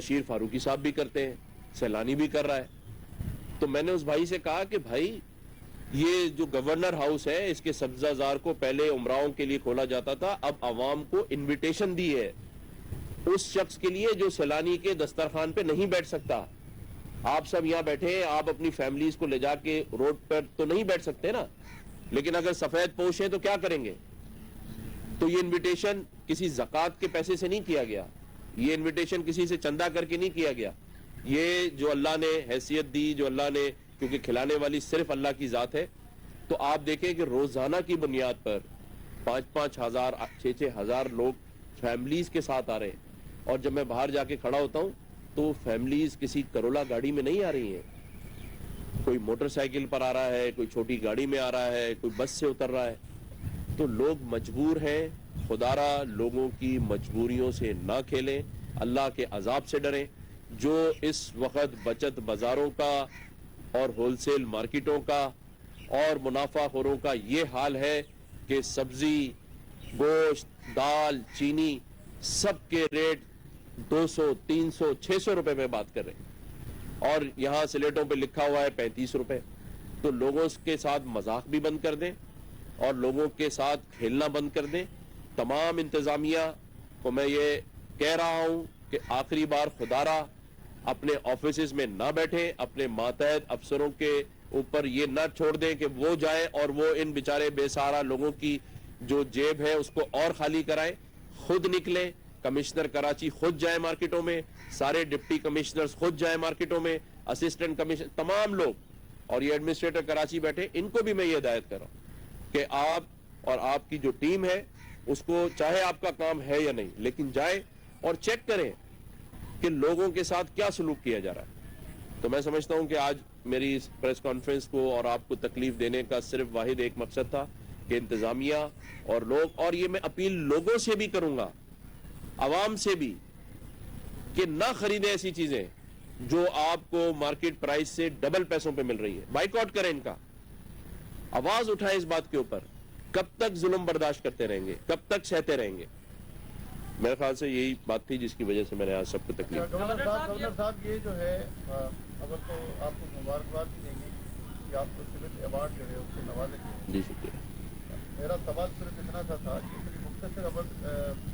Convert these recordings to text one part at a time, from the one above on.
بشیر فاروقی صاحب بھی کرتے ہیں, سیلانی بھی کر رہا ہے. تو میں نے اس بھائی سے کہا کہ بھائی یہ جو گورنر ہاؤس ہے اس کے سبزہ زار کو پہلے عمراؤں کے لیے کھولا جاتا تھا, اب عوام کو انویٹیشن دی ہے اس شخص کے لیے جو سیلانی کے دسترخوان پہ نہیں بیٹھ سکتا. آپ سب یہاں بیٹھے ہیں, آپ اپنی فیملیز کو لے جا کے روڈ پر تو نہیں بیٹھ سکتے نا, لیکن اگر سفید پوش ہیں تو کیا کریں گے؟ تو یہ انویٹیشن کسی زکوٰۃ کے پیسے سے نہیں کیا گیا, یہ انویٹیشن کسی سے چندہ کر کے نہیں کیا گیا. یہ جو اللہ نے حیثیت دی, جو اللہ نے, کیونکہ کھلانے والی صرف اللہ کی ذات ہے, تو آپ دیکھیں کہ روزانہ کی بنیاد پر 5,000 6,000 لوگ فیملیز کے ساتھ آ رہے ہیں. اور جب میں باہر جا کے کھڑا ہوتا ہوں تو فیملیز کسی کرولا گاڑی میں نہیں آ رہی ہیں, کوئی موٹر سائیکل پر آ رہا ہے, کوئی چھوٹی گاڑی میں آ رہا ہے, کوئی بس سے اتر رہا ہے. تو لوگ مجبور ہیں. خدا را لوگوں کی مجبوریوں سے نہ کھیلیں, اللہ کے عذاب سے ڈریں. جو اس وقت بچت بازاروں کا اور ہول سیل مارکیٹوں کا اور منافع خوروں کا یہ حال ہے کہ سبزی, گوشت, دال, چینی سب کے ریٹ 200, 300, 600 روپے میں بات کر رہے ہیں, اور یہاں سلیٹوں پہ لکھا ہوا ہے 35 روپے. تو لوگوں کے ساتھ مذاق بھی بند کر دیں اور لوگوں کے ساتھ کھیلنا بند کر دیں. تمام انتظامیہ کو میں یہ کہہ رہا ہوں کہ آخری بار خدا را اپنے آفیسز میں نہ بیٹھیں, اپنے ماتحت افسروں کے اوپر یہ نہ چھوڑ دیں کہ وہ جائیں اور وہ ان بیچارے بے سہارا لوگوں کی جو جیب ہے اس کو اور خالی کرائیں. خود نکلیں, کمشنر کراچی خود جائیں مارکیٹوں میں, سارے ڈپٹی کمشنرز خود جائیں مارکیٹوں میں, اسسٹنٹ کمشنر, تمام لوگ, اور یہ ایڈمنسٹریٹر کراچی بیٹھے, ان کو بھی میں یہ ہدایت کر رہا ہوں کہ آپ اور آپ کی جو ٹیم ہے اس کو, چاہے آپ کا کام ہے یا نہیں, لیکن جائیں اور چیک کریں کہ لوگوں کے ساتھ کیا سلوک کیا جا رہا ہے. تو میں سمجھتا ہوں کہ آج میری اس پریس کانفرنس کو اور آپ کو تکلیف دینے کا صرف واحد ایک مقصد تھا کہ انتظامیہ اور لوگ, اور یہ میں اپیل لوگوں سے بھی کروں گا, عوام سے بھی, کہ نہ خریدیں ایسی چیزیں جو آپ کو مارکیٹ پرائس سے ڈبل پیسوں پہ مل رہی ہے. بائیکاٹ کریں ان کا, آواز اٹھائیں اس بات کے اوپر. کب تک ظلم برداشت کرتے رہیں گے, کب تک سہتے رہیں گے؟ میرے خیال سے یہی بات تھی جس کی وجہ سے میں نے آج سب کو تکلیف. گورنر صاحب یہ جو ہے اول تو آپ کو مبارکباد بھی دیں گے کہ آپ کو سول ایوارڈ جو ہے اس سے نوازے گئے. جی شکریہ. میرا سوال صرف اتنا سا تھا کہ مختصر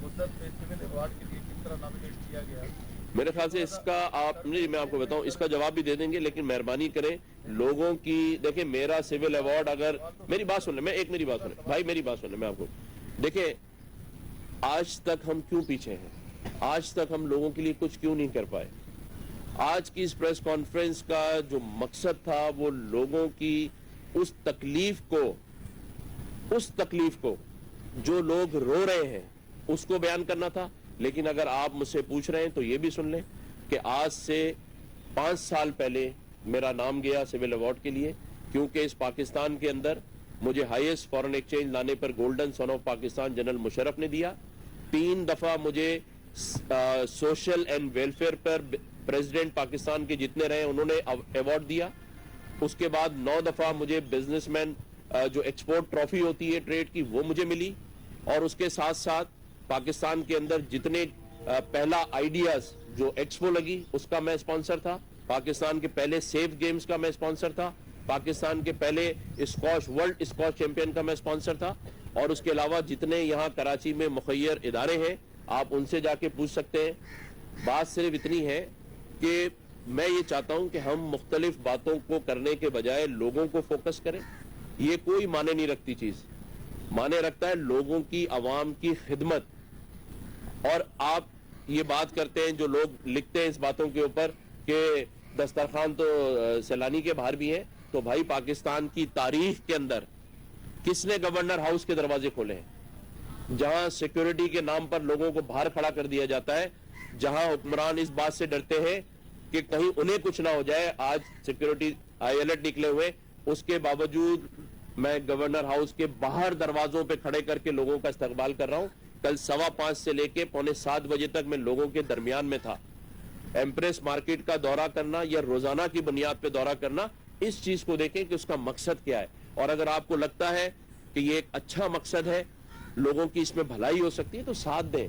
مدت میں سول ایوارڈ کے لیے کس طرح نامزد کیا گیا. میرے خیال سے اس کا آپ نہیں, میں آپ کو بتاؤں, اس کا جواب بھی دے دیں گے, لیکن مہربانی کریں لوگوں کی, دیکھیں میرا سول ایوارڈ, اگر میری بات سن لیں, میں ایک میری بات سنیں بھائی, میری بات سنیں, میں آپ کو دیکھیں آج تک ہم کیوں پیچھے ہیں, آج تک ہم لوگوں کے لیے کچھ کیوں نہیں کر پائے. آج کی اس پریس کانفرنس کا جو مقصد تھا وہ لوگوں کی اس تکلیف کو جو لوگ رو رہے ہیں اس کو بیان کرنا تھا. لیکن اگر آپ مجھ سے پوچھ رہے ہیں تو یہ بھی سن لیں کہ آج سے 5 سال پہلے میرا نام گیا سول ایوارڈ کے لیے, کیونکہ اس پاکستان کے اندر مجھے ہائیسٹ فارن ایکسچینج لانے پر golden son of Pakistan general Musharraf نے دیا. 3 دفعہ مجھے سوشل اینڈ ویلفیئر پر پریزیڈنٹ پاکستان کے جتنے رہے انہوں نے ایوارڈ دیا. اس کے بعد 9 دفعہ مجھے بزنس مین جو ایکسپورٹ ٹرافی ہوتی ہے ٹریڈ کی وہ مجھے ملی. اور اس کے ساتھ ساتھ پاکستان کے اندر جتنے پہلا آئیڈیاز جو ایکسپو لگی اس کا میں اسپانسر تھا, پاکستان کے پہلے سیف گیمز کا میں اسپانسر تھا, پاکستان کے پہلے اسکواش ورلڈ اسکواش چیمپئن کا میں اسپانسر تھا. اور اس کے علاوہ جتنے یہاں کراچی میں مخیر ادارے ہیں آپ ان سے جا کے پوچھ سکتے ہیں. بات صرف اتنی ہے کہ میں یہ چاہتا ہوں کہ ہم مختلف باتوں کو کرنے کے بجائے لوگوں کو فوکس کریں. یہ کوئی معنی نہیں رکھتی چیز, معنی رکھتا ہے لوگوں کی, عوام کی خدمت. اور آپ یہ بات کرتے ہیں, جو لوگ لکھتے ہیں اس باتوں کے اوپر کہ دسترخوان تو سیلانی کے باہر بھی ہے, تو بھائی پاکستان کی تاریخ کے اندر کس نے گورنر ہاؤس کے دروازے کھولے ہیں جہاں سیکیورٹی کے نام پر لوگوں کو باہر کھڑا کر دیا جاتا ہے, جہاں حکمران اس بات سے ڈرتے ہیں کہ کہیں انہیں کچھ نہ ہو جائے. آج سیکیورٹی ہائی الرٹ نکلے ہوئے, اس کے باوجود میں گورنر ہاؤس کے باہر دروازوں پہ کھڑے کر کے لوگوں کا استقبال کر رہا ہوں. کل 5:15 سے لے کے 6:45 بجے تک میں لوگوں کے درمیان میں تھا. ایمپریس مارکیٹ کا دورہ کرنا یا روزانہ کی بنیاد پہ دورہ کرنا, اس چیز کو دیکھیں کہ اس کا مقصد کیا ہے. اور اگر آپ کو لگتا ہے کہ یہ ایک اچھا مقصد ہے, لوگوں کی اس میں بھلائی ہو سکتی ہے, تو ساتھ دیں.